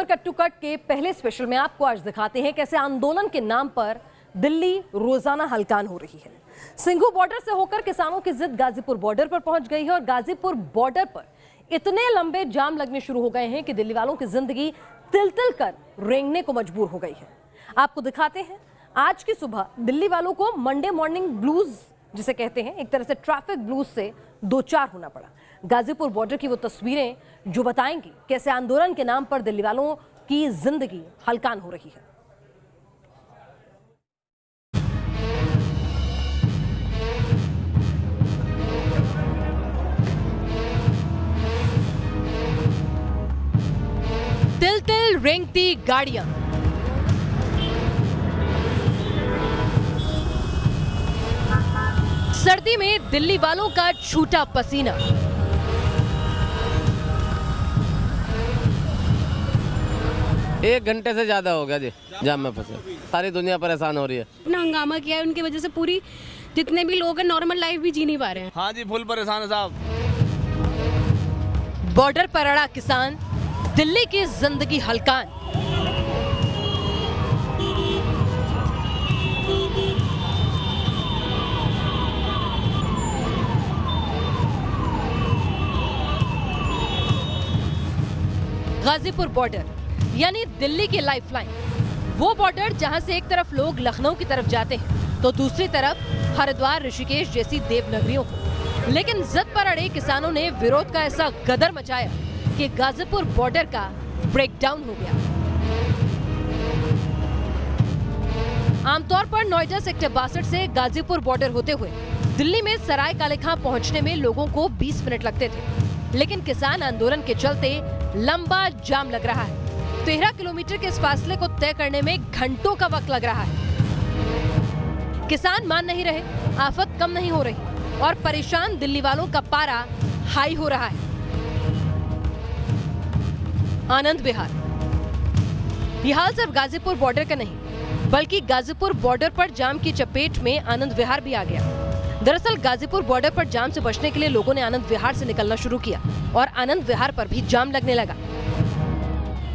Cut to cut के पहले special में आपको आज दिखाते हैं कैसे आंदोलन के नाम पर दिल्ली रोजाना हलकान हो रही है। सिंघू बॉर्डर से होकर किसानों की जिद गाजीपुर बॉर्डर पर पहुंच गई है और गाजीपुर बॉर्डर पर इतने लंबे जाम लगने शुरू हो गए हैं कि दिल्ली वालों की जिंदगी तिल तिल कर रेंगने को मजबूर हो गई है। आपको दिखाते हैं आज की सुबह दिल्ली वालों को मंडे मॉर्निंग ब्लूज जिसे कहते हैं, एक तरह से ट्रैफिक ब्लूज से दो चार होना पड़ा। गाजीपुर बॉर्डर की वो तस्वीरें जो बताएंगी कैसे आंदोलन के नाम पर दिल्ली वालों की जिंदगी हलकान हो रही है। तिल तिल रेंगती गाड़ियां, सर्दी में दिल्ली वालों का छूटा पसीना, एक घंटे से ज्यादा हो गया जी जाम में फंसे। सारी दुनिया परेशान हो रही है। इतना हंगामा किया है उनकी वजह से पूरी जितने भी लोग हैं नॉर्मल लाइफ भी जी नहीं पा रहे हैं। हाँ जी, फुल परेशान है साहब। बॉर्डर पर अड़ा किसान, दिल्ली की जिंदगी हलकान। गाजीपुर बॉर्डर यानी दिल्ली की लाइफलाइन, वो बॉर्डर जहां से एक तरफ लोग लखनऊ की तरफ जाते हैं तो दूसरी तरफ हरिद्वार, ऋषिकेश जैसी देवनगरियों को। लेकिन जिद पर अड़े किसानों ने विरोध का ऐसा गदर मचाया कि गाजीपुर बॉर्डर का ब्रेकडाउन हो गया। आमतौर पर नोएडा सेक्टर 62 से गाजीपुर बॉर्डर होते हुए दिल्ली में सराय काले खां पहुंचने में लोगों को 20 मिनट लगते थे, लेकिन किसान आंदोलन के चलते लंबा जाम लग रहा है। 13 किलोमीटर के इस फासले को तय करने में घंटों का वक्त लग रहा है। किसान मान नहीं रहे, आफत कम नहीं हो रही और परेशान दिल्ली वालों का पारा हाई हो रहा है। आनंद विहार, ये हाल सिर्फ गाजीपुर बॉर्डर का नहीं बल्कि गाजीपुर बॉर्डर पर जाम की चपेट में आनंद विहार भी आ गया। दरअसल गाजीपुर बॉर्डर पर जाम से बचने के लिए लोगों ने आनंद विहार से निकलना शुरू किया और आनंद विहार पर भी जाम लगने लगा।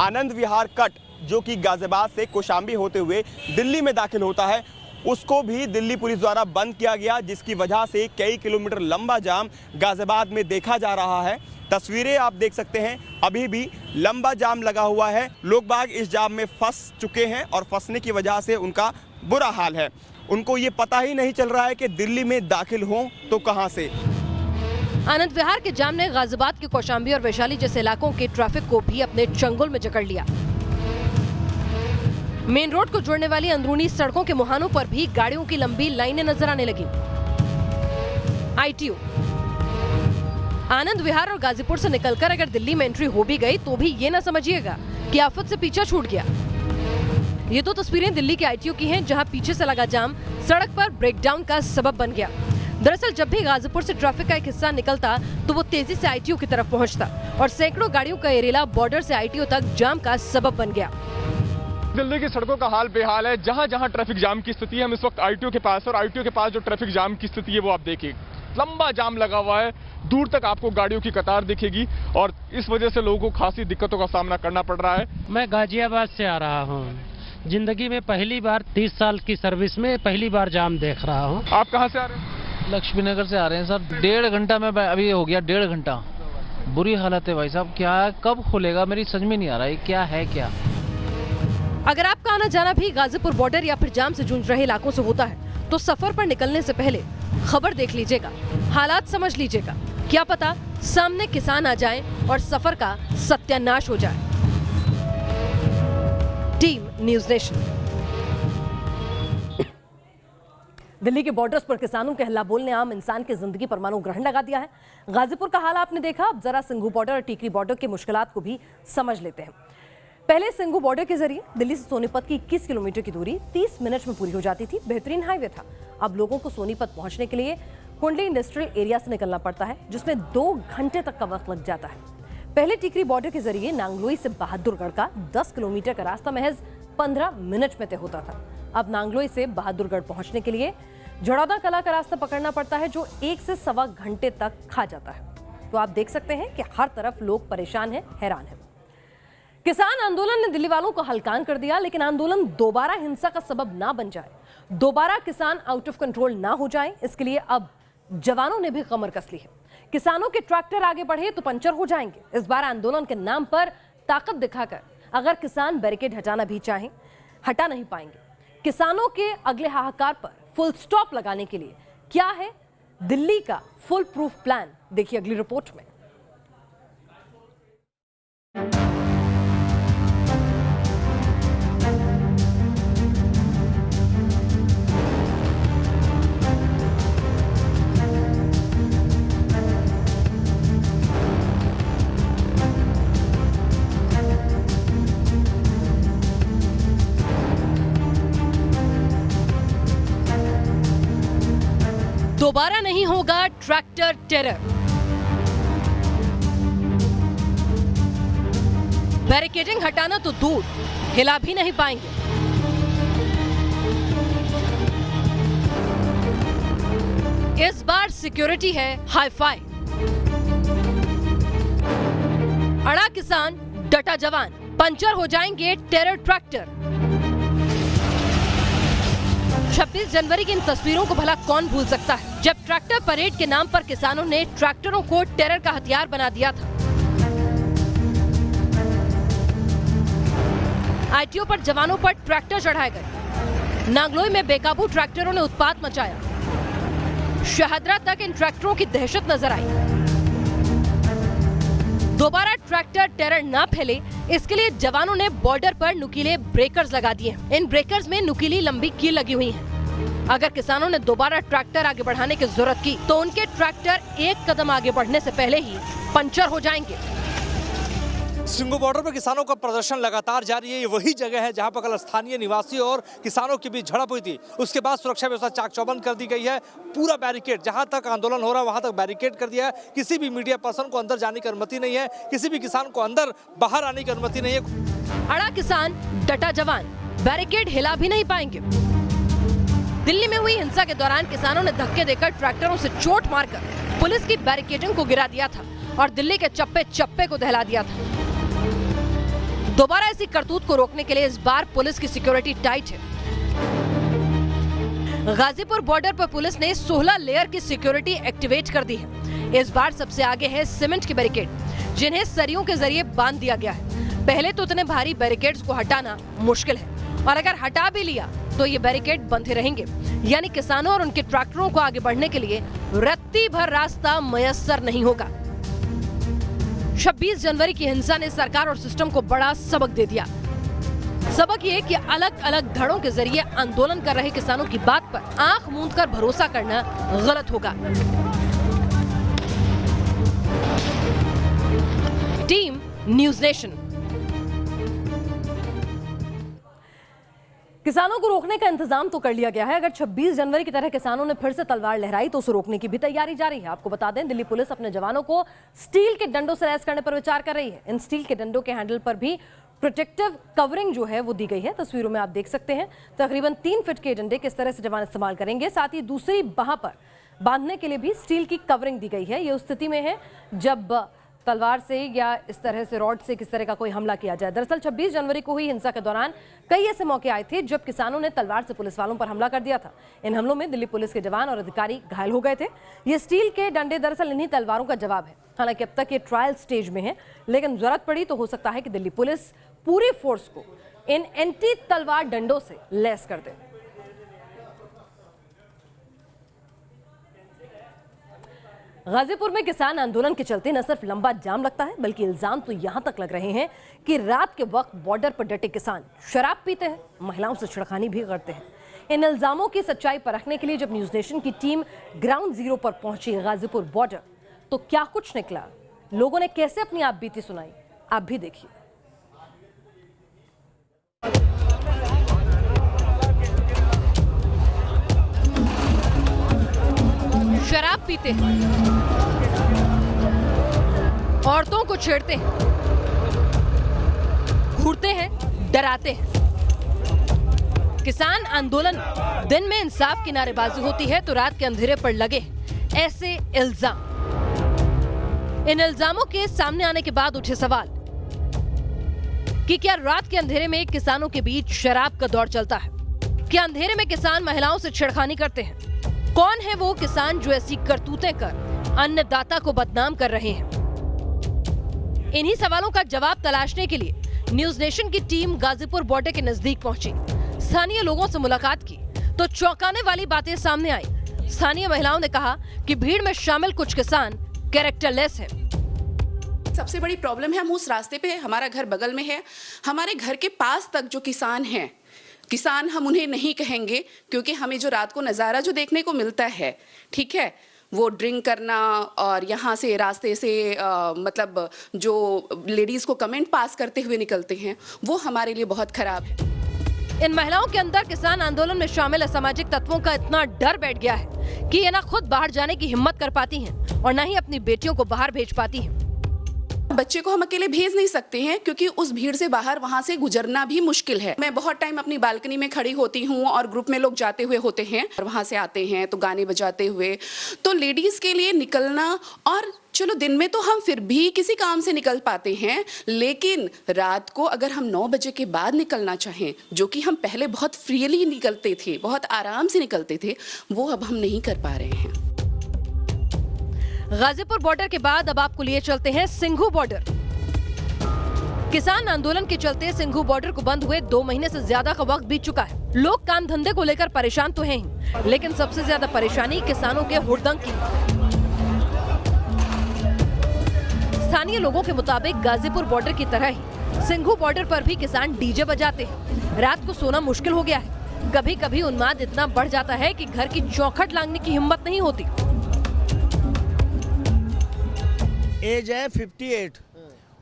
आनंद विहार कट जो कि गाजियाबाद से कौशाम्बी होते हुए दिल्ली में दाखिल होता है, उसको भी दिल्ली पुलिस द्वारा बंद किया गया, जिसकी वजह से कई किलोमीटर लंबा जाम गाजियाबाद में देखा जा रहा है। तस्वीरें आप देख सकते हैं, अभी भी लंबा जाम लगा हुआ है। लोग बाग इस जाम में फंस चुके हैं और फंसने की वजह से उनका बुरा हाल है। उनको ये पता ही नहीं चल रहा है कि दिल्ली में दाखिल हों तो कहां से। आनंद विहार के जाम ने गाजियाबाद के कौशाम्बी और वैशाली जैसे इलाकों के ट्रैफिक को भी अपने चंगुल में जकड़ लिया। मेन रोड को जोड़ने वाली अंदरूनी सड़कों के मुहानों पर भी गाड़ियों की लंबी लाइनें नजर आने लगी। आईटीओ आनंद विहार और गाजीपुर से निकलकर अगर दिल्ली में एंट्री हो भी गई तो भी ये ना समझिएगा कि आफत से पीछा छूट गया। ये तो तस्वीरें दिल्ली के आईटीओ की हैं, जहां पीछे से लगा जाम सड़क पर ब्रेकडाउन का सबब बन गया। दरअसल जब भी गाजीपुर से ट्रैफिक का एक हिस्सा निकलता तो वो तेजी से आईटीओ की तरफ पहुंचता और सैकड़ों गाड़ियों का एरेला बॉर्डर से आईटीओ तक जाम का सबब बन गया। दिल्ली की सड़कों का हाल बेहाल है। जहां जहां ट्रैफिक जाम की स्थिति है, हम इस वक्त आईटीओ के पास और आईटीओ के पास जो ट्रैफिक जाम की स्थिति है वो आप देखिए, लंबा जाम लगा हुआ है। दूर तक आपको गाड़ियों की कतार दिखेगी और इस वजह से लोगों को खासी दिक्कतों का सामना करना पड़ रहा है। मैं गाजियाबाद से आ रहा हूँ। जिंदगी में पहली बार 30 साल की सर्विस में पहली बार जाम देख रहा हूँ। आप कहाँ से आ रहे हैं? लक्ष्मी नगर से आ रहे हैं सर। 1.5 घंटा में अभी हो गया, 1.5 घंटा। बुरी हालत है भाई साहब। क्या कब खुलेगा, मेरी समझ में नहीं आ रहा है क्या है क्या। अगर आपका आना जाना भी गाजीपुर बॉर्डर या फिर जाम से जूझ रहे इलाकों से होता है तो सफर पर निकलने से पहले खबर देख लीजिएगा, हालात समझ लीजिएगा। क्या पता सामने किसान आ जाए और सफर का सत्यानाश हो जाए। Team news nation. दिल्ली के बॉर्डर्स पर किसानों के हल्ला बोल ने आम इंसान की जिंदगी पर मानो ग्रहण लगा दिया है। गाजीपुर का हाल आपने देखा, अब जरा सिंघू बॉर्डर और टीकरी बॉर्डर की मुश्किलात को भी समझ लेते हैं। पहले सिंघू बॉर्डर के जरिए दिल्ली से सोनीपत की 21 किलोमीटर की दूरी 30 मिनट में पूरी हो जाती थी। बेहतरीन हाईवे था। अब लोगों को सोनीपत पहुंचने के लिए कुंडली इंडस्ट्रियल एरिया से निकलना पड़ता है, जिसमें 2 घंटे तक का वक्त लग जाता है। पहले टीकरी बॉर्डर के जरिए नांगलोई से बहादुरगढ़ का 10 किलोमीटर का रास्ता महज 15 मिनट में तय होता था। अब नांगलोई से बहादुरगढ़ पहुंचने के लिए झड़ौदा कला का रास्ता पकड़ना पड़ता है, जो 1 से सवा घंटे तक खा जाता है। तो आप देख सकते हैं कि हर तरफ लोग परेशान हैं, हैरान हैं। किसान आंदोलन ने दिल्ली वालों को हलकान कर दिया, लेकिन आंदोलन दोबारा हिंसा का सबब ना बन जाए, दोबारा किसान आउट ऑफ कंट्रोल ना हो जाए, इसके लिए अब जवानों ने भी कमर कस ली है। किसानों के ट्रैक्टर आगे बढ़े तो पंचर हो जाएंगे। इस बार आंदोलन के नाम पर ताकत दिखाकर अगर किसान बैरिकेड हटाना भी चाहें, हटा नहीं पाएंगे। किसानों के अगले हाहाकार पर फुल स्टॉप लगाने के लिए क्या है दिल्ली का फुल प्रूफ प्लान, देखिए अगली रिपोर्ट में। दोबारा नहीं होगा ट्रैक्टर टेरर। बैरिकेडिंग हटाना तो दूर, हिला भी नहीं पाएंगे। इस बार सिक्योरिटी है हाई-फाई। अड़ा किसान, डटा जवान, पंचर हो जाएंगे टेरर ट्रैक्टर। 26 जनवरी की इन तस्वीरों को भला कौन भूल सकता है, जब ट्रैक्टर परेड के नाम पर किसानों ने ट्रैक्टरों को टेरर का हथियार बना दिया था। आईटीओ पर जवानों पर ट्रैक्टर चढ़ाए गए। नांगलोई में बेकाबू ट्रैक्टरों ने उत्पात मचाया। शहदरा तक इन ट्रैक्टरों की दहशत नजर आई। दोबारा ट्रैक्टर टेरर ना फैले, इसके लिए जवानों ने बॉर्डर पर नुकीले ब्रेकर्स लगा दिए हैं। इन ब्रेकर्स में नुकीली लंबी कील लगी हुई है। अगर किसानों ने दोबारा ट्रैक्टर आगे बढ़ाने की जरूरत की तो उनके ट्रैक्टर एक कदम आगे बढ़ने से पहले ही पंचर हो जाएंगे। सिंघू बॉर्डर पर किसानों का प्रदर्शन लगातार जारी है। ये वही जगह है जहां पर कल स्थानीय निवासियों और किसानों के बीच झड़प हुई थी। उसके बाद सुरक्षा व्यवस्था चाक चौबंद कर दी गई है। पूरा बैरिकेड, जहां तक आंदोलन हो रहा है वहां तक बैरिकेड कर दिया है। किसी भी मीडिया पर्सन को अंदर जाने की अनुमति नहीं है, किसी भी किसान को अंदर बाहर आने की अनुमति नहीं है। अड़ा किसान, डटा जवान, बैरिकेड हिला भी नहीं पाएंगे। दिल्ली में हुई हिंसा के दौरान किसानों ने धक्के देकर ट्रैक्टरों से चोट मारकर पुलिस की बैरिकेडिंग को गिरा दिया था और दिल्ली के चप्पे चप्पे को दहला दिया था। दोबारा ऐसी करतूत को रोकने के लिए इस बार पुलिस की सिक्योरिटी टाइट है। गाजीपुर बॉर्डर पर पुलिस ने 16 लेयर की सिक्योरिटी एक्टिवेट कर दी है। इस बार सबसे आगे है सीमेंट की बैरिकेड, जिन्हें सरियों के जरिए बांध दिया गया है। पहले तो इतने भारी बैरिकेड्स को हटाना मुश्किल है, और अगर हटा भी लिया तो ये बैरिकेड बंधे रहेंगे, यानी किसानों और उनके ट्रैक्टरों को आगे बढ़ने के लिए रत्ती भर रास्ता मयस्सर नहीं होगा। 26 जनवरी की हिंसा ने सरकार और सिस्टम को बड़ा सबक दे दिया। सबक ये कि अलग अलग धड़ों के जरिए आंदोलन कर रहे किसानों की बात पर आंख मूंदकर भरोसा करना गलत होगा। Team news nation. किसानों को रोकने का इंतजाम तो कर लिया गया है। अगर 26 जनवरी की तरह किसानों ने फिर से तलवार लहराई तो उसे रोकने की भी तैयारी जारी है। आपको बता दें, दिल्ली पुलिस अपने जवानों को स्टील के डंडों से लैस करने पर विचार कर रही है। इन स्टील के डंडों के हैंडल पर भी प्रोटेक्टिव कवरिंग जो है वो दी गई है। तस्वीरों में आप देख सकते हैं तकरीबन 3 फीट के डंडे किस तरह से जवान इस्तेमाल करेंगे। साथ ही दूसरी बाह पर बांधने के लिए भी स्टील की कवरिंग दी गई है। ये उस स्थिति में है जब तलवार से या इस तरह से रॉड से किस तरह का कोई हमला किया जाए। दरअसल 26 जनवरी को हुई हिंसा के दौरान कई ऐसे मौके आए थे जब किसानों ने तलवार से पुलिस वालों पर हमला कर दिया था। इन हमलों में दिल्ली पुलिस के जवान और अधिकारी घायल हो गए थे। ये स्टील के डंडे दरअसल इन्हीं तलवारों का जवाब है। हालांकि अब तक ये ट्रायल स्टेज में है, लेकिन जरूरत पड़ी तो हो सकता है कि दिल्ली पुलिस पूरी फोर्स को इन एंटी तलवार डंडों से लैस कर दे। गाजीपुर में किसान आंदोलन के चलते न सिर्फ लंबा जाम लगता है, बल्कि इल्जाम तो यहां तक लग रहे हैं कि रात के वक्त बॉर्डर पर डटे किसान शराब पीते हैं, महिलाओं से छेड़खानी भी करते हैं। इन इल्जामों की सच्चाई परखने के लिए जब न्यूज़ नेशन की टीम ग्राउंड जीरो पर पहुंची गाजीपुर बॉर्डर, तो क्या कुछ निकला, लोगों ने कैसे अपनी आप बीती सुनाई, आप भी देखिए। शराब पीते हैं, औरतों को छेड़ते हैं, घूरते हैं, डराते हैं। किसान आंदोलन दिन में इंसाफ की नारेबाजी होती है तो रात के अंधेरे पर लगे ऐसे इल्जाम। इन इल्जामों के सामने आने के बाद उठे सवाल, कि क्या रात के अंधेरे में किसानों के बीच शराब का दौर चलता है? क्या अंधेरे में किसान महिलाओं से छेड़खानी करते हैं? कौन है वो किसान जो ऐसी करतूतें कर अन्नदाता को बदनाम कर रहे हैं? इन्हीं सवालों का जवाब तलाशने के लिए न्यूज नेशन की टीम गाजीपुर बॉर्डर के नजदीक पहुंची। स्थानीय लोगों से मुलाकात की तो चौंकाने वाली बातें सामने आई। स्थानीय महिलाओं ने कहा कि भीड़ में शामिल कुछ किसान कैरेक्टरलेस हैं। सबसे बड़ी प्रॉब्लम है, हम उस रास्ते पे, हमारा घर बगल में है, हमारे घर के पास तक जो किसान हैं, किसान हम उन्हें नहीं कहेंगे क्योंकि हमें जो रात को नज़ारा जो देखने को मिलता है, ठीक है, वो ड्रिंक करना और यहाँ से रास्ते से मतलब जो लेडीज़ को कमेंट पास करते हुए निकलते हैं, वो हमारे लिए बहुत खराब है। इन महिलाओं के अंदर किसान आंदोलन में शामिल असामाजिक तत्वों का इतना डर बैठ गया है कि ये ना खुद बाहर जाने की हिम्मत कर पाती हैं और ना ही अपनी बेटियों को बाहर भेज पाती हैं। बच्चे को हम अकेले भेज नहीं सकते हैं क्योंकि उस भीड़ से बाहर वहां से गुजरना भी मुश्किल है। मैं बहुत टाइम अपनी बालकनी में खड़ी होती हूँ और ग्रुप में लोग जाते हुए होते हैं और वहां से आते हैं तो गाने बजाते हुए, तो लेडीज के लिए निकलना, और चलो दिन में तो हम फिर भी किसी काम से निकल पाते हैं, लेकिन रात को अगर हम 9 बजे के बाद निकलना चाहें, जो कि हम पहले बहुत फ्रीली निकलते थे, बहुत आराम से निकलते थे, वो अब हम नहीं कर पा रहे हैं। गाजीपुर बॉर्डर के बाद अब आपको लिए चलते हैं सिंघू बॉर्डर। किसान आंदोलन के चलते सिंघू बॉर्डर को बंद हुए 2 महीने से ज्यादा का वक्त बीत चुका है। लोग काम धंधे को लेकर परेशान तो हैं ही, लेकिन सबसे ज्यादा परेशानी किसानों के हुड़दंग की। स्थानीय लोगों के मुताबिक गाजीपुर बॉर्डर की तरह ही सिंघू बॉर्डर पर भी किसान डीजे बजाते हैं। रात को सोना मुश्किल हो गया है। कभी कभी उन्माद इतना बढ़ जाता है कि घर की चौखट लांघने की हिम्मत नहीं होती। एज है 58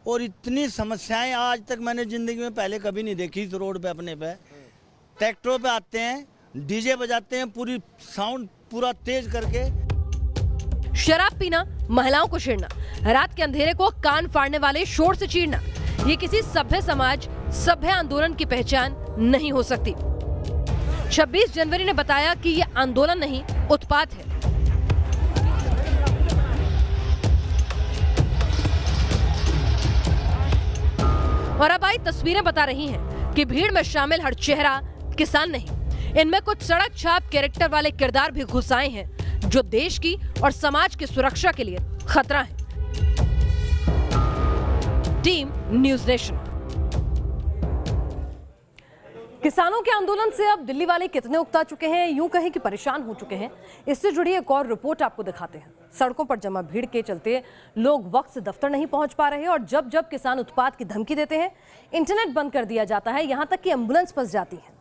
और इतनी समस्याएं आज तक मैंने जिंदगी में पहले कभी नहीं देखी। इस रोड पे अपने पे ट्रैक्टरों पे आते हैं, डीजे बजाते हैं, पूरी साउंड पूरा तेज करके। शराब पीना, महिलाओं को छेड़ना, रात के अंधेरे को कान फाड़ने वाले शोर से चीरना, ये किसी सभ्य समाज, सभ्य आंदोलन की पहचान नहीं हो सकती। 26 जनवरी ने बताया कि ये आंदोलन नहीं, उत्पात है। और अब आई तस्वीरें बता रही हैं कि भीड़ में शामिल हर चेहरा किसान नहीं, इनमें कुछ सड़क छाप कैरेक्टर वाले किरदार भी घुस आए हैं जो देश की और समाज की सुरक्षा के लिए खतरा है। Team news nation. किसानों के आंदोलन से अब दिल्ली वाले कितने उकता चुके हैं, यूं कहें कि परेशान हो चुके हैं, इससे जुड़ी एक और रिपोर्ट आपको दिखाते हैं। सड़कों पर जमा भीड़ के चलते लोग वक्त से दफ्तर नहीं पहुंच पा रहे और जब जब किसान उत्पात की धमकी देते हैं, इंटरनेट बंद कर दिया जाता है, यहां तक कि एम्बुलेंस फंस जाती है।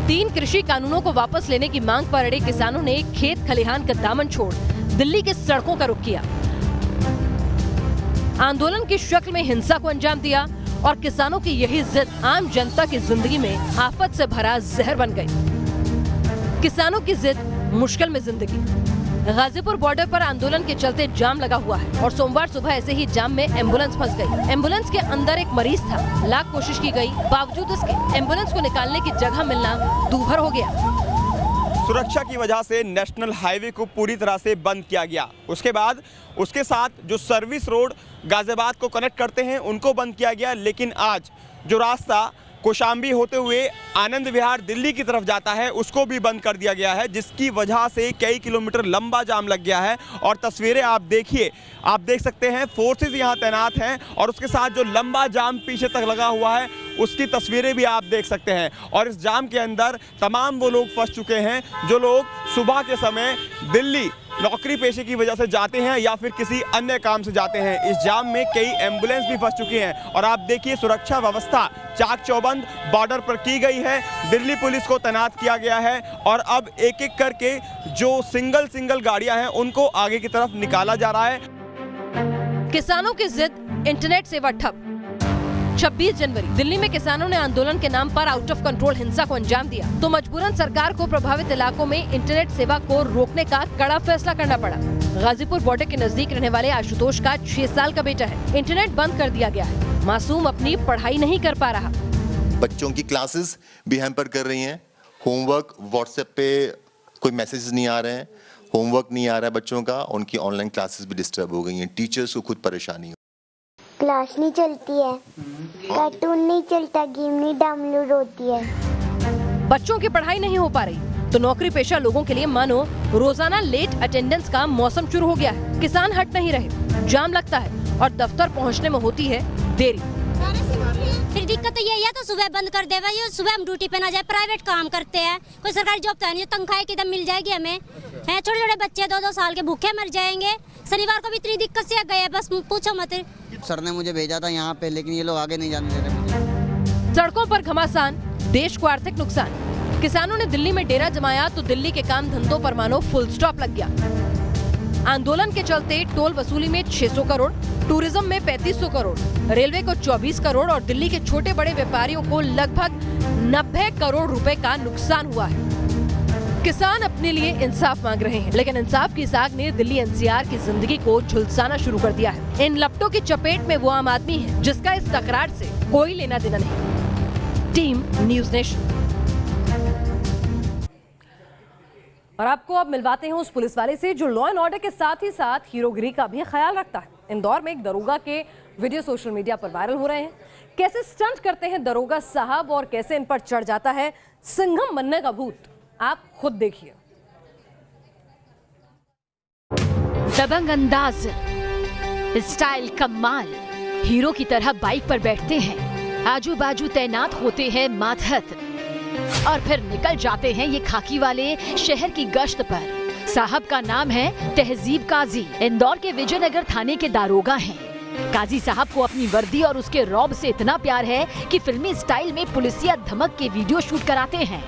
तीन कृषि कानूनों को वापस लेने की मांग पर अड़े किसानों ने खेत खलिहान का दामन छोड़ दिल्ली के सड़कों का रुख किया। आंदोलन की शक्ल में हिंसा को अंजाम दिया और किसानों की यही जिद आम जनता की जिंदगी में आफत से भरा जहर बन गई। किसानों की जिद, मुश्किल में जिंदगी। गाजीपुर बॉर्डर पर आंदोलन के चलते जाम लगा हुआ है और सोमवार सुबह ऐसे ही जाम में एम्बुलेंस फंस गई। एम्बुलेंस के अंदर एक मरीज था, लाख कोशिश की गई, बावजूद इसके एम्बुलेंस को निकालने की जगह मिलना दूभर हो गया। सुरक्षा की वजह से नेशनल हाईवे को पूरी तरह से बंद किया गया। उसके बाद उसके साथ जो सर्विस रोड गाजियाबाद को कनेक्ट करते हैं उनको बंद किया गया। लेकिन आज जो रास्ता कौशाम्बी होते हुए आनंद विहार दिल्ली की तरफ जाता है उसको भी बंद कर दिया गया है, जिसकी वजह से कई किलोमीटर लंबा जाम लग गया है। और तस्वीरें आप देखिए, आप देख सकते हैं फोर्सेस यहाँ तैनात हैं और उसके साथ जो लंबा जाम पीछे तक लगा हुआ है उसकी तस्वीरें भी आप देख सकते हैं। और इस जाम के अंदर तमाम वो लोग फंस चुके हैं जो लोग सुबह के समय दिल्ली नौकरी पेशे की वजह से जाते हैं या फिर किसी अन्य काम से जाते हैं। इस जाम में कई एम्बुलेंस भी फंस चुकी हैं और आप देखिए सुरक्षा व्यवस्था चाक चौबंद बॉर्डर पर की गई है, दिल्ली पुलिस को तैनात किया गया है और अब एक एक करके जो सिंगल गाड़ियां हैं उनको आगे की तरफ निकाला जा रहा है। किसानों की जिद, इंटरनेट सेवा ठप। 26 जनवरी दिल्ली में किसानों ने आंदोलन के नाम पर आउट ऑफ कंट्रोल हिंसा को अंजाम दिया तो मजबूरन सरकार को प्रभावित इलाकों में इंटरनेट सेवा को रोकने का कड़ा फैसला करना पड़ा। गाजीपुर बॉर्डर के नजदीक रहने वाले आशुतोष का 6 साल का बेटा है। इंटरनेट बंद कर दिया गया है, मासूम अपनी पढ़ाई नहीं कर पा रहा। बच्चों की क्लासेस भी हैम्पर कर रही हैं, होमवर्क व्हाट्सएप पे कोई मैसेजेस नहीं आ रहे हैं होमवर्क नहीं आ रहा है बच्चों का, उनकी ऑनलाइन क्लासेस भी डिस्टर्ब हो गई हैं, टीचर्स को खुद परेशानी हो। क्लास नहीं चलती है, कार्टून नहीं चलता, गेम नहीं डाउनलोड होती है। बच्चों की पढ़ाई नहीं हो पा रही तो नौकरी पेशा लोगों के लिए मानो रोजाना लेट अटेंडेंस का मौसम शुरू हो गया है। किसान हट नहीं रहे, जाम लगता है और दफ्तर पहुंचने में होती है देरी। फिर दिक्कत तो यही है तो सुबह बंद कर दे भाई, सुबह हम ड्यूटी पे ना जाए, प्राइवेट काम करते हैं, कोई सरकारी जॉब तो है नहीं, तनख्वाह किधर मिल जाएगी हमें है। छोटे छोटे बच्चे 2-2 साल के भूखे मर जाएंगे। शनिवार को भी इतनी दिक्कत से गए, बस पूछो मत। सर ने मुझे भेजा था यहाँ पे, लेकिन ये लोग आगे नहीं जाने दे रहे मुझे। सड़कों पर घमासान, देश को आर्थिक नुकसान। किसानों ने दिल्ली में डेरा जमाया तो दिल्ली के काम धंधों पर मानो फुल स्टॉप लग गया। आंदोलन के चलते टोल वसूली में 600 करोड़, टूरिज्म में 3500 करोड़, रेलवे को 24 करोड़ और दिल्ली के छोटे बड़े व्यापारियों को लगभग 90 करोड़ रुपए का नुकसान हुआ है। किसान अपने लिए इंसाफ मांग रहे हैं, लेकिन इंसाफ की साग ने दिल्ली एनसीआर की जिंदगी को झुलसाना शुरू कर दिया है। इन लपटों की चपेट में वो आम आदमी है जिसका इस तकरार से कोई लेना देना नहीं। Team news nation. और आपको अब मिलवाते हैं उस पुलिस वाले से जो लॉ एंड ऑर्डर के साथ ही साथ हीरोगिरी का भी ख्याल रखता है। इंदौर में एक दरोगा के वीडियो सोशल मीडिया पर वायरल हो रहे हैं। कैसे स्टंट करते हैं दरोगा साहब और कैसे इन पर चढ़ जाता है सिंघम बनने का भूत, आप खुद देखिए। दबंग अंदाज, स्टाइल कमाल, हीरो की तरह बाइक पर बैठते हैं, आजू बाजू तैनात होते हैं मातहत और फिर निकल जाते हैं ये खाकी वाले शहर की गश्त पर। साहब का नाम है तहजीब काजी, इंदौर के विजयनगर थाने के दारोगा हैं। काजी साहब को अपनी वर्दी और उसके रौब से इतना प्यार है कि फिल्मी स्टाइल में पुलिसिया धमक के वीडियो शूट कराते हैं।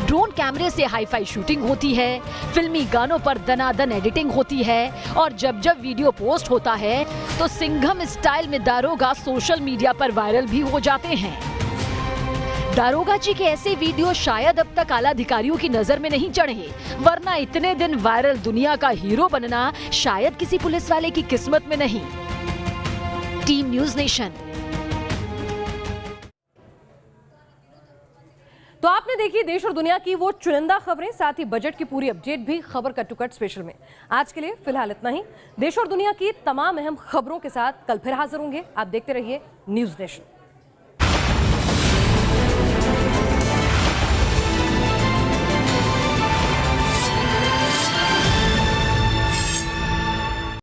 ड्रोन कैमरे से हाईफाई शूटिंग होती है, फिल्मी गानों पर दनादन एडिटिंग होती है और जब जब वीडियो पोस्ट होता है तो सिंघम स्टाइल में दारोगा सोशल मीडिया पर वायरल भी हो जाते हैं। दारोगा जी के ऐसे वीडियो शायद अब तक आला अधिकारियों की नजर में नहीं चढ़े, वरना इतने दिन वायरल दुनिया का हीरो बनना शायद किसी पुलिस वाले की किस्मत में नहीं। Team news nation. तो आपने देखी देश और दुनिया की वो चुनिंदा खबरें, साथ ही बजट की पूरी अपडेट भी खबर कट टू कट स्पेशल में। आज के लिए फिलहाल इतना ही। देश और दुनिया की तमाम अहम खबरों के साथ कल फिर हाजिर होंगे। आप देखते रहिए न्यूज़ नेशन।